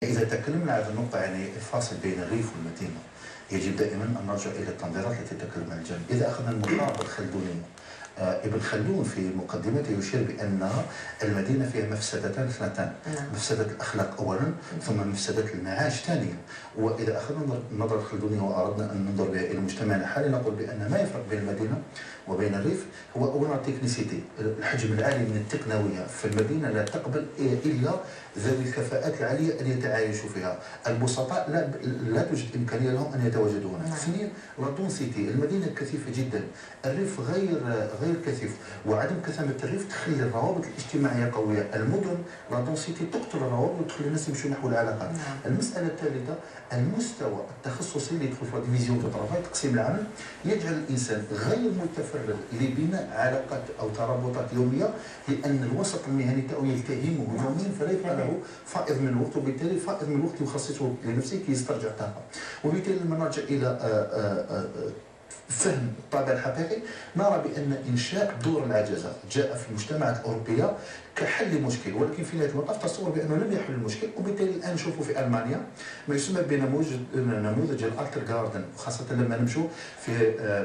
إذا تكلمنا عن النقطة يعني الفاصل بين الريف والمدينة، يجب دائما أن نرجع إلى التنظيرات التي تتكلم عن الجانب. إذا أخذنا المقاربة الخلدونية، ابن خلدون في مقدمته يشير بأن المدينة فيها مفسدتان اثنتان، مفسدة الأخلاق أولا ثم مفسدة المعاش ثانيا. وإذا أخذنا النظرة الخلدونية وأردنا أن ننظر بها إلى مجتمعنا الحالي نقول بأن ما يفرق بين المدينة وبين الريف هو أولا التكنيسيتي، الحجم العالي من التقنوية. في المدينة لا تقبل إلا ذوي الكفاءات العالية أن يتعايشوا فيها، البسطاء لا توجد إمكانية لهم أن يتواجدوا هنا. ثانيا لا دونسيتي، المدينة كثيفة جدا، الريف غير كثيف، وعدم كثافة الريف تخلي الروابط الاجتماعية قوية. المدن لا دونسيتي تقتل الروابط وتخلي الناس يمشوا نحو العلاقات. المسألة الثالثة المستوى التخصصي اللي يدخل في الديفيزيون دو طرافاي، تقسيم العمل، يجعل الإنسان غير متفرغ لبناء علاقات أو ترابطات يومية، لأن الوسط المهني تاعو يلتهمه يوميا، فلا يبقى له فائض من الوقت، وبالتالي فائض من الوقت يخصصه لنفسه كي يسترجع طاقة. وبالتالي لما نرجع إلى فهم الطابع الحقيقي نرى بأن إنشاء دور العجزة جاء في المجتمعات الأوروبية كحل مشكل، ولكن في نهاية المطاف تصور بأنه لم يحل المشكل. وبالتالي الآن نشوفوا في ألمانيا ما يسمى بنموذج الالتر جاردن، خاصة لما نمشوا في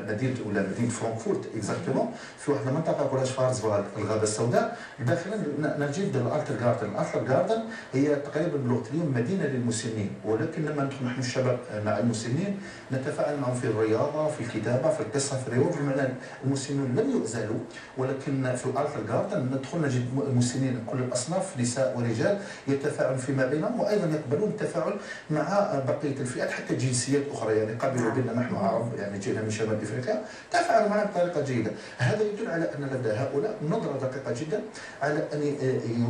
مدينة فرانكفورت اكزاكتومون، في واحد المنطقة يقولها شفارزوالد الغابة السوداء، داخلا نجد الالتر جاردن. الالتر جاردن هي تقريبا بالوقت اليوم مدينة للمسنين، ولكن لما ندخل نحن الشباب مع المسنين نتفاعل معهم في الرياضة، في الكتابة، في القصة، في الرواية، بمعنى المسنون لم يؤذلوا. ولكن في الالتر جاردن ندخل نجد المسنين كل الأصناف نساء ورجال يتفاعلون فيما بينهم، وأيضا يقبلون التفاعل مع بقية الفئات حتى الجنسيات الأخرى، يعني قبلوا بنا نحن عرب يعني جينا من شمال إفريقيا تفاعلوا معنا بطريقة جيدة. هذا يدل على أن لدى هؤلاء نظرة دقيقة جدا على أن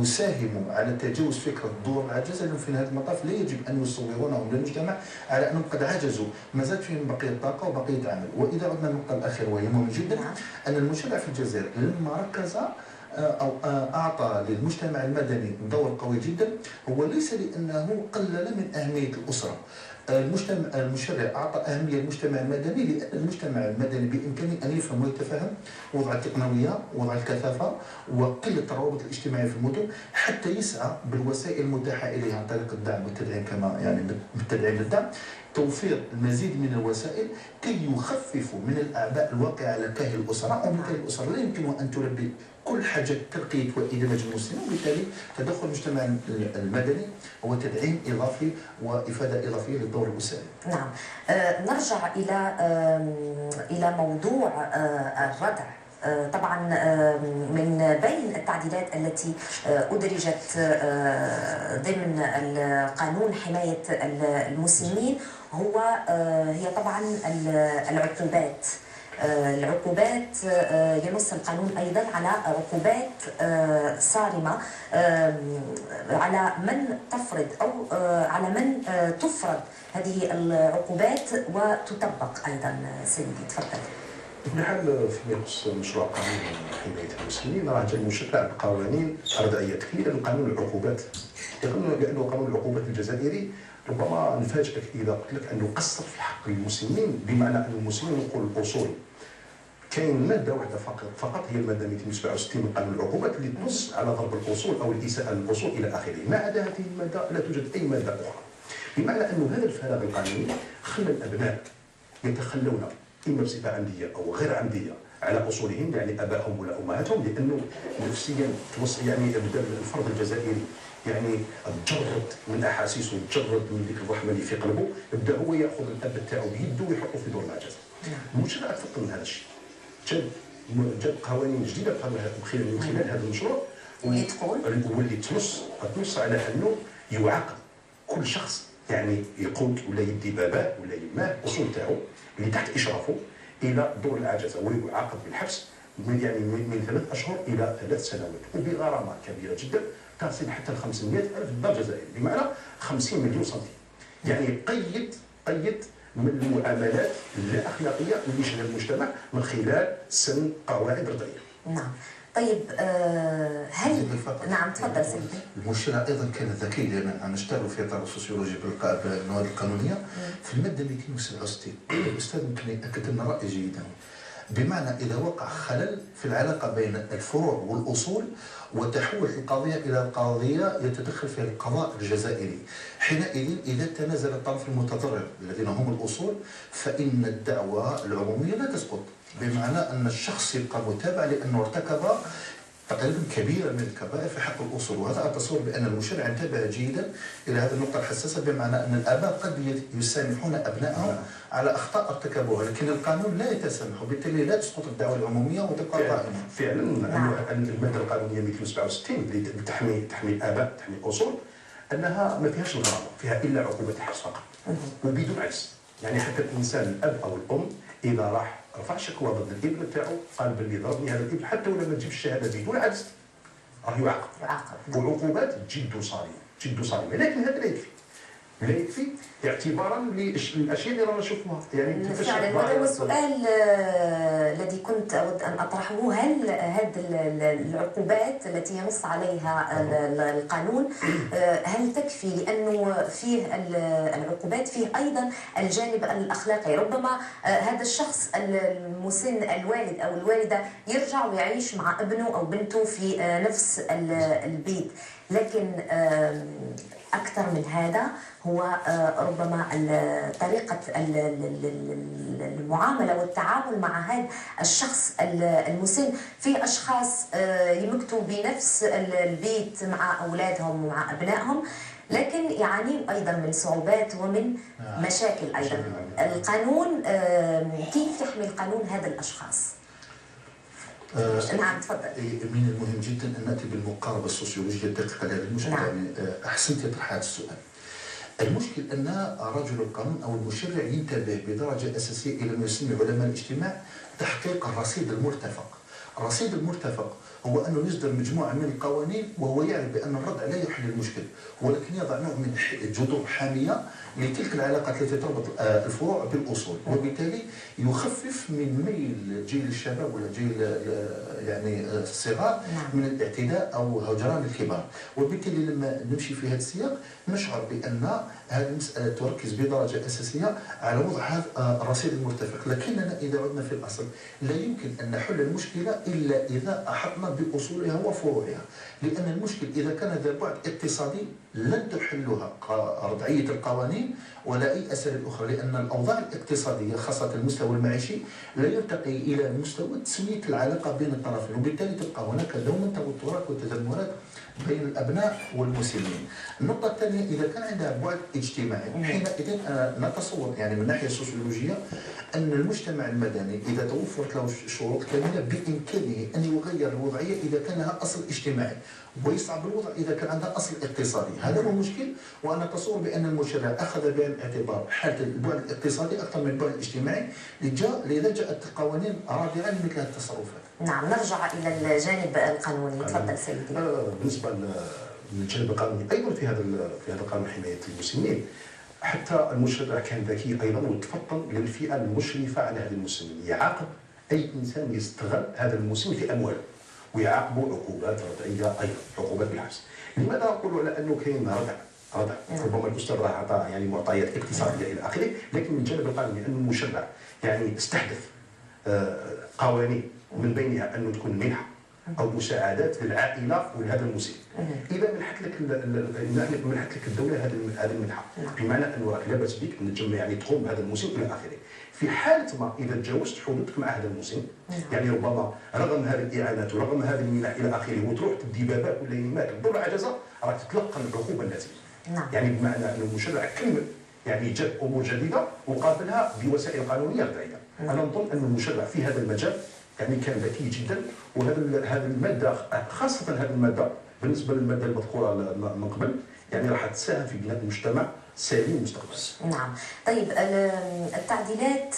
يساهموا على تجاوز فكرة دور العجزة، لأنهم في نهاية المطاف لا يجب أن يصورونهم للمجتمع على أنهم قد عجزوا، ما زال فيهم بقية طاقة وبقية عمل. وإذا عدنا النقطة الأخيرة وهي مهمة جدا، أن المجتمع في الجزائر لما ركز أو أعطى للمجتمع المدني دور قوي جدا، هو ليس لأنه قلل من أهمية الأسرة. المشرع أعطى أهمية للمجتمع المدني لأن المجتمع المدني بإمكانه أن يفهم ويتفهم وضع التقنوية، وضع الكثافة، وقلة الروابط الاجتماعية في المدن، حتى يسعى بالوسائل المتاحة إليه عن طريق الدعم والتدعيم، كما يعني بالتدعيم للدعم، توفير المزيد من الوسائل كي يخففوا من الأعباء الواقعة على كاهل الأسرة. وبالتالي الأسرة لا يمكنها أن تلبي كل حاجة ترقية وإدماج المسلمين، وبالتالي تدخل المجتمع المدني هو تدعيم إضافي وإفادة إضافية للدور الأسري. نعم. نرجع إلى موضوع الردع. طبعا من بين التعديلات التي أدرجت ضمن قانون حماية المسنين هي طبعا العقوبات. العقوبات ينص القانون أيضا على عقوبات صارمة على من تفرض أو على من تفرض هذه العقوبات وتطبق أيضا. سيدي تفضل. بكل حال فيما يخص مشروع قانون حماية المسنين راه جا المشرع بقوانين ردعية كثيرة من قانون العقوبات، لأنه قانون العقوبات الجزائري ربما نفاجئك إذا قلت لك أنه قصر في حق المسنين، بمعنى أن المسنين نقول الأصول. كاين ماده واحده فقط هي الماده 267 من قانون العقوبات اللي تنص على ضرب الاصول او الاساءه للاصول الى اخره، ما عدا هذه الماده لا توجد اي ماده اخرى. بمعنى انه هذا الفراغ القانوني خلى الابناء يتخلون اما بصفه عمديه او غير عمديه على اصولهم، يعني ابائهم ولا امهاتهم، لانه نفسيا يعني بدا الفرد الجزائري يعني تجرد من احاسيسه وتجرد من ذيك الرحمه اللي في قلبه، يبدا هو ياخذ الاب تاعو بيده ويحطه في دور العجزه. المشرع تفضل من هذا الشيء، جاب قوانين جديده من خلال هذا المشروع واللي تنص على انه يعاقب كل شخص يعني يقود ولا يدي باباه ولا يماه الاصول تاعو اللي تحت اشرافه الى دور العجزه، ويعاقب بالحبس من 3 أشهر الى 3 سنوات، وبغرامه كبيره جدا تصل حتى ل 500,000 دولار جزائري، بمعنى 50 مليون سنتيم. يعني قيد من المعاملات اللا اخلاقيه اللي يشهدها المجتمع من خلال سن قواعد ردعيه. نعم. طيب هل نعم تفضل سيدي. المشرع ايضا كان ذكي، لان نشتغل في اطار السوسيولوجي بالمواد القانونيه. في الماده 267 الاستاذ يمكن ياكد لنا راي جيدا، بمعنى إذا وقع خلل في العلاقة بين الفروع والأصول وتحول القضية إلى قضية يتدخل فيها القضاء الجزائري، حينئذ إذا تنازل الطرف المتضرر الذين هم الأصول فإن الدعوى العمومية لا تسقط، بمعنى أن الشخص يبقى متابع لأنه ارتكب تقريبا كبيرة من الكبائر في حق الأصول. وهذا أتصور بأن المشرع انتبه جيدا إلى هذه النقطة الحساسة، بمعنى أن الآباء قد يسامحون أبنائهم على أخطاء ارتكبوها، لكن القانون لا يتسامح، وبالتالي لا تسقط الدعوى العمومية وتبقى قائمة. فعلا المادة القانونية 267 اللي تحمي الآباء، تحمي الأصول، أنها ما فيهاش الغرامة، فيها إلا عقوبة الحبس فقط وبدون عجز. يعني حتى الإنسان الأب أو الأم إذا راح رفع شكوى ضد الابن تاعو، قال باللي ضربني هذا الابن، حتى ولا ما تجيبش الشهاده بدون عجز راه يعاقب. وعقوبات جد صارمه، لكن هذا لا يكفي اعتبارا للاشياء اللي رانا نشوفوها. يعني فعلا هذا هو السؤال الذي كنت اود ان اطرحه، هل هذه العقوبات التي ينص عليها القانون هل تكفي؟ لانه فيه العقوبات فيه ايضا الجانب الاخلاقي، ربما هذا الشخص المسن الوالد او الوالده يرجع ويعيش مع ابنه او بنته في نفس البيت، لكن أكثر من هذا هو ربما طريقة المعاملة والتعامل مع هذا الشخص المسن. في أشخاص يمكثوا بنفس البيت مع أولادهم ومع أبنائهم، لكن يعانون أيضا من صعوبات ومن مشاكل أيضا. القانون كيف يحمي القانون هذا الأشخاص؟ نعم تفضل. من المهم جدا ان ناتي بالمقاربه السوسيولوجيه الدقيقه لهذا المشكل. نعم. يعني احسنت طرح هذا السؤال. المشكل ان رجل القانون او المشرع ينتبه بدرجه اساسيه الى ما يسمى علماء الاجتماع تحقيق الرصيد المرتفق. الرصيد المرتفق هو انه يصدر مجموعه من القوانين وهو يعرف بان الردع لا يحل المشكل، ولكن يضع نوع من جذور حاميه لتلك العلاقات التي تربط الفروع بالاصول، وبالتالي يخفف من ميل جيل الشباب ولا جيل يعني الصغار من الاعتداء او هجران الكبار. وبالتالي لما نمشي في هذا السياق نشعر بان هذه المساله تركز بدرجه اساسيه على وضع هذا الرصيد المرتفق، لكننا اذا عدنا في الاصل لا يمكن ان نحل المشكله الا اذا احطنا باصولها وفروعها، لان المشكل اذا كان ذا بعد اقتصادي لن تحلها رضعيه القوانين ولا اي اساليب اخرى، لان الاوضاع الاقتصاديه خاصه المستوى المعيشي لا يرتقي الى مستوى تسويه العلاقه بين الطرفين، وبالتالي تبقى هناك دوما توترات وتذمرات بين الابناء والمسنين. النقطه الثانيه اذا كان عندها بعد اجتماعي، حينئذ نتصور يعني من الناحيه السوسيولوجيه ان المجتمع المدني اذا توفرت له شروط كامله بامكانه ان يغير الوضعيه اذا كان لها اصل اجتماعي، ويصعب الوضع اذا كان عندها اصل اقتصادي. هذا هو المشكل، وانا اتصور بان المشرع اخذ بعين الاعتبار حاله البعد الاقتصادي اكثر من البعد الاجتماعي، لذا جاءت القوانين رادعه لمثل هذه التصرفات. نعم، نرجع الى الجانب القانوني. تفضل سيدي. بالنسبه للجانب القانوني ايضا في هذا قانون حمايه المسنين، حتى المشرع كان ذكي ايضا وتفطن للفئه المشرفه على هذا المسنين، يعاقب اي انسان يستغل هذا المسن في امواله، ويعاقبوا عقوبات رضعيه ايضا، عقوبات بالحبس. لماذا نقول على انه كاين ردع؟ ربما الاستاذ راه عطى يعني معطيات اقتصاديه الى اخره، لكن من الجانب القانوني ان المشرع يعني استحدث قوانين من بينها انه تكون منحه او مساعدات للعائله ولهذا المسن. اذا منحت لك الدوله هذه المنحه، بمعنى انه راك لاباس بك تنجم يعني تقوم بهذا المسن الى اخره. في حاله ما اذا تجاوزت حدودك مع هذا المسن، يعني ربما رغم هذه الاعانات ورغم هذه المنح الى اخره وتروح تدي باباك ولا يماك تضر عجزه، راك تتلقى العقوبه اللازمه. يعني بمعنى ان المشرع كمل يعني جاب امور جديده وقابلها بوسائل قانونيه رضعيه. انا نظن ان المشرع في هذا المجال يعني كان ذكي جدا، وهذا الماده خاصه هذه الماده بالنسبه للماده المذكوره من قبل يعني راح تساهم في بناء مجتمع سليم مستقبلا. نعم. طيب التعديلات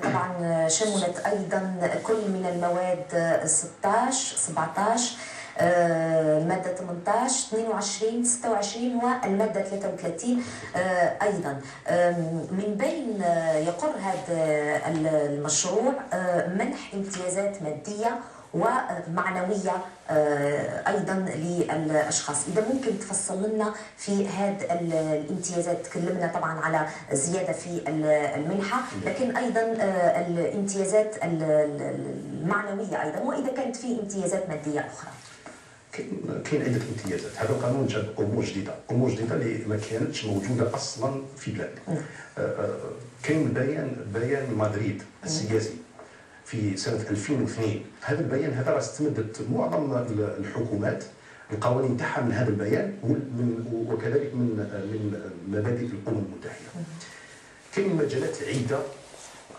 طبعا شملت ايضا كل من المواد 16 17 المادة 18 22 26 والمادة 33 أيضا. من بين يقر هذا المشروع منح امتيازات مادية ومعنوية أيضا للأشخاص. إذا ممكن تفصل لنا في هذه الامتيازات، تكلمنا طبعا على زيادة في المنحة، لكن أيضا الامتيازات المعنوية أيضا، وإذا كانت في امتيازات مادية أخرى. كاين عده امتيازات. هذا القانون جاب امور جديده، اللي ما كانتش موجوده اصلا في بلادنا. كاين بيان مدريد السياسي في سنه 2002. هذا البيان هذا راه استمدت معظم الحكومات القوانين تاعها من هذا البيان، وكذلك من مبادئ الامم المتحده. كاين مجالات عده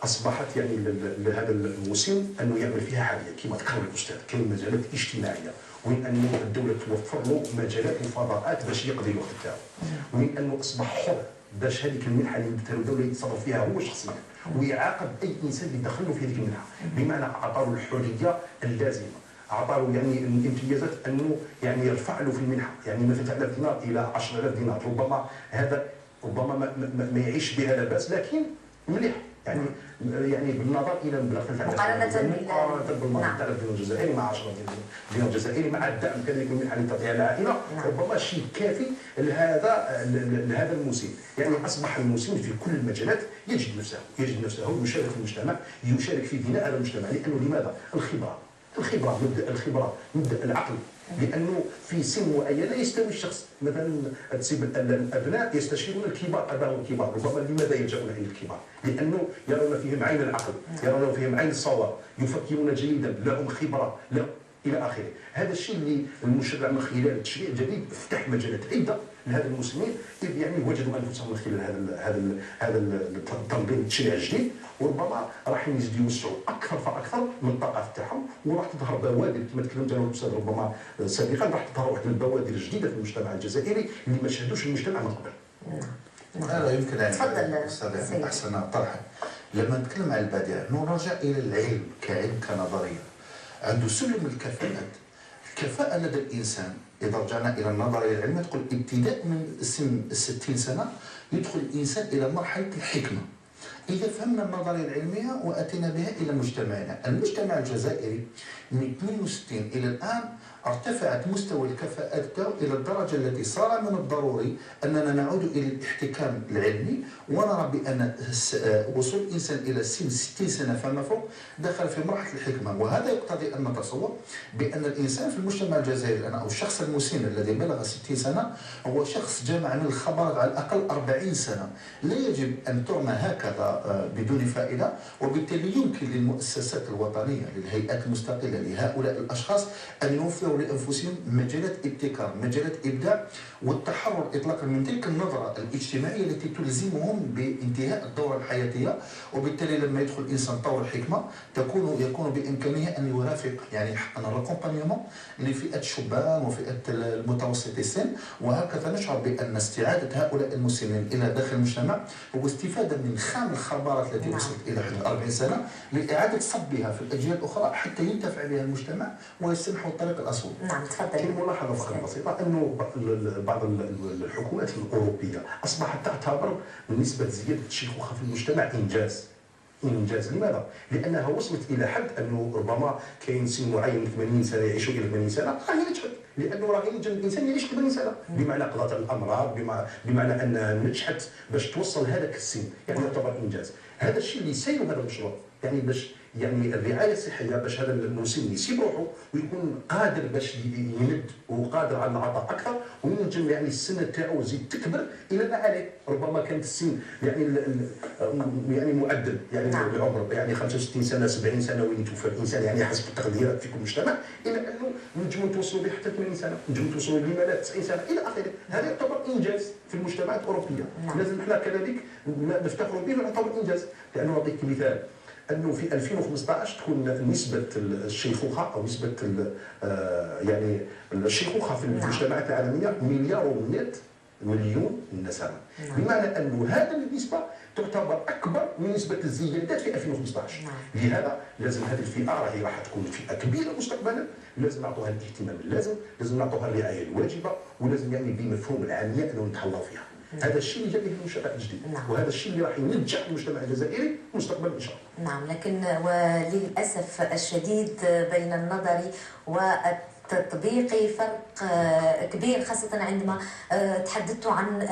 اصبحت يعني لهذا المسن انه يعمل فيها حاليا كما ذكر الاستاذ. كاين مجالات اجتماعيه وين انه الدوله توفر له مجالات وفضاءات باش يقضي الوقت تاعو، وين انه اصبح حر باش هذيك المنحه اللي مدتها له الدوله يتصرف فيها هو شخصيا، ويعاقب اي انسان اللي دخل له في هذيك المنحه. بمعنى اعطاه الحريه اللازمه، اعطاه يعني الامتيازات انه يعني يرفع له في المنحه، يعني من 3000 دينار الى 10000 دينار. ربما هذا ما يعيش بها لا باس، لكن مليح يعني بالنظر الى المبلغ مقارنه بالمبلغ تاع الدين الجزائري مع 10 دينار الجزائري مع الدعم كذلك المنحه اللي تعطيها العائله، ربما شيء كافي لهذا المسن. يعني اصبح المسن في كل المجالات يجد نفسه يشارك في المجتمع، يشارك في بناء هذا المجتمع. لانه لماذا؟ الخبره مبدا العقل. لانه في سن معينه يستوي الشخص، مثلا الابناء يستشيرون الكبار، اباهم الكبار، ربما لماذا يلجؤون الى الكبار؟ لانه يرون فيهم عين العقل، يرون فيهم عين الصواب، يفكرون جيدا، لهم خبره، لا الى اخره. هذا الشيء اللي المشرع من خلال التشريع الجديد فتح مجالات عده لهذا المسلمين، يعني وجدوا انفسهم من خلال هذا التنظيم التشريع الجديد، وربما راح يزيدوا يوسعوا اكثر فاكثر من الطاقات تاعهم، وراح تظهر بوادر كما تكلمت انا والاستاذ ربما سابقا، راح تظهر واحد البوادر جديده في المجتمع الجزائري اللي ما شهدوش المجتمع من قبل. لا يمكن ان تفضل استاذ احسن طرحا. لما نتكلم عن البادئه نرجع الى العلم كعلم كنظريه، عنده سلم الكفاءة لدى الإنسان. إذا رجعنا إلى النظرية العلمية تقول ابتداء من سن 60 سنة يدخل الإنسان إلى مرحلة الحكمة. إذا فهمنا النظرية العلمية وأتينا بها إلى مجتمعنا، المجتمع الجزائري من 62 إلى الآن ارتفعت مستوى الكفاءات إلى الدرجة التي صار من الضروري أننا نعود إلى الاحتكام العلمي، ونرى بأن وصول الإنسان إلى سن 60 سنة فما فوق دخل في مرحلة الحكمة. وهذا يقتضي أن نتصور بأن الإنسان في المجتمع الجزائري أو الشخص المسن الذي بلغ 60 سنة هو شخص جمع من الخبرات على الأقل 40 سنة. لا يجب أن ترمى هكذا بدون فائدة، وبالتالي يمكن للمؤسسات الوطنية للهيئات المستقلة لهؤلاء الأشخاص أن يوفروا لأنفسهم مجالات ابتكار، مجالات إبداع والتحرر إطلاقا من تلك النظرة الاجتماعية التي تلزمهم بانتهاء الدورة الحياتية. وبالتالي لما يدخل الإنسان طور الحكمة يكون بإمكانه أن يرافق يعني حقا الأكومبانيمون لفئة الشبان وفئة المتوسط السن، وهكذا نشعر بأن استعادة هؤلاء المسنين إلى داخل المجتمع هو استفادة من خام الخبرات التي وصلت إلى حدود 40 سنة لإعادة صبها في الأجيال الأخرى حتى ينتفع بها المجتمع ويسمحوا الطريق الأسود. نعم تفضل. كاين ملاحظة فقط بسيطة أنه بعض الحكومات الأوروبية أصبحت تعتبر نسبة زيادة الشيخوخة في المجتمع إنجاز. لماذا؟ لأنها وصلت إلى حد أنه ربما كاين سن معين 80 سنة يعيشوا إلى 80 سنة راه ينجح، لأنه راه ينجح الإنسان يعيش 80 سنة، بمعنى قضاء الأمراض، بمعنى أنها نجحت باش توصل هذاك السن، يعني يعتبر إنجاز. هذا الشيء اللي يسير هذا المشروع، يعني باش يعني الرعايه الصحيه باش هذا المسن يسيب روحه ويكون قادر باش يمد وقادر على العطاء اكثر، وينجم يعني السنه تاعو تزيد تكبر الى ما عليه. ربما كانت السن يعني معدل يعني العمر يعني 65 سنه 70 سنه وين يتوفى الانسان، يعني حسب التقديرات في كل مجتمع، الى انه نجموا نتوصلوا به حتى 80 سنه، نجموا نتوصلوا لما لا 90 سنه الى اخره. هذا يعتبر انجاز في المجتمعات الاوروبيه. لازم احنا كذلك نفتخروا به ونعتبر انجاز. لانه نعطيك مثال انه في 2015 تكون نسبه الشيخوخه او نسبه يعني الشيخوخه في المجتمعات العالميه 1.1 مليون نسمه، بمعنى انه هذه النسبه تعتبر اكبر من نسبه الزيادات في 2015. لهذا لازم هذه الفئه راح تكون فئه كبيره مستقبلا، لازم نعطوها الاهتمام اللازم، لازم نعطوها الرعايه الواجبه، ولازم يعني بمفهوم العاميه انه نتهلاو فيها. هذا الشيء اللي جاء به المشرع الجديد، نعم. وهذا الشيء اللي راح ينجح المجتمع الجزائري مستقبلا ان شاء الله. نعم، لكن وللاسف الشديد بين النظري والتطبيقي فرق كبير، خاصه عندما تحدثت عن